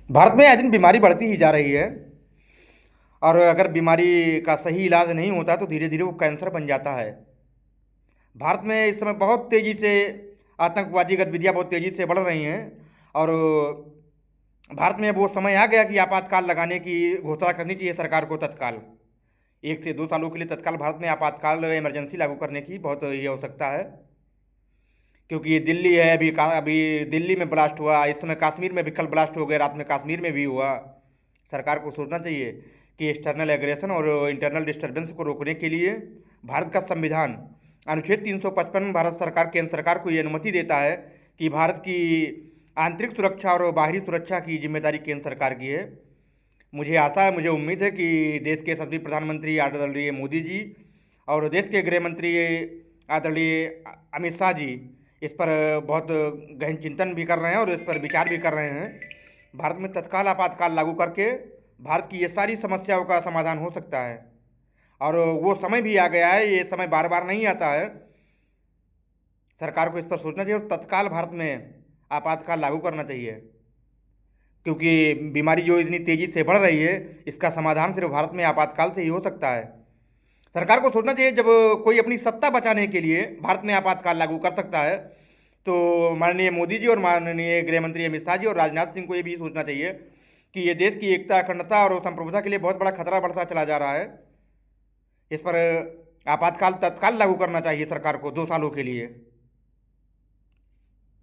भारत में आए दिन बीमारी बढ़ती ही जा रही है। और अगर बीमारी का सही इलाज नहीं होता तो धीरे धीरे वो कैंसर बन जाता है। भारत में इस समय बहुत तेज़ी से आतंकवादी गतिविधियां बहुत तेज़ी से बढ़ रही हैं। और भारत में अब वो समय आ गया कि आपातकाल लगाने की घोषणा करनी चाहिए सरकार को तत्काल। 1 से 2 सालों के लिए तत्काल भारत में आपातकाल इमरजेंसी लागू करने की बहुत ये आवश्यकता है। क्योंकि ये दिल्ली है, अभी दिल्ली में ब्लास्ट हुआ, इस समय कश्मीर में भी कल ब्लास्ट हो गया, रात में कश्मीर में भी हुआ। सरकार को सोचना चाहिए कि एक्सटर्नल एग्रेशन और इंटरनल डिस्टर्बेंस को रोकने के लिए भारत का संविधान अनुच्छेद 355 भारत सरकार केंद्र सरकार को ये अनुमति देता है कि भारत की आंतरिक सुरक्षा और बाहरी सुरक्षा की जिम्मेदारी केंद्र सरकार की है। मुझे आशा है, मुझे उम्मीद है कि देश के यशस्वी प्रधानमंत्री आदरणीय मोदी जी और देश के गृह मंत्री आदरणीय अमित शाह जी इस पर बहुत गहन चिंतन भी कर रहे हैं और इस पर विचार भी कर रहे हैं। भारत में तत्काल आपातकाल लागू करके भारत की ये सारी समस्याओं का समाधान हो सकता है। और वो समय भी आ गया है, ये समय बार बार नहीं आता है। सरकार को इस पर सोचना चाहिए और तत्काल भारत में आपातकाल लागू करना चाहिए। क्योंकि बीमारी जो इतनी तेज़ी से बढ़ रही है, इसका समाधान सिर्फ भारत में आपातकाल से ही हो सकता है। सरकार को सोचना चाहिए, जब कोई अपनी सत्ता बचाने के लिए भारत में आपातकाल लागू कर सकता है तो माननीय मोदी जी और माननीय गृह मंत्री अमित शाह जी और राजनाथ सिंह को ये भी सोचना चाहिए कि ये देश की एकता, अखंडता और संप्रभुता के लिए बहुत बड़ा खतरा बढ़ता चला जा रहा है। इस पर आपातकाल तत्काल लागू करना चाहिए सरकार को 2 सालों के लिए।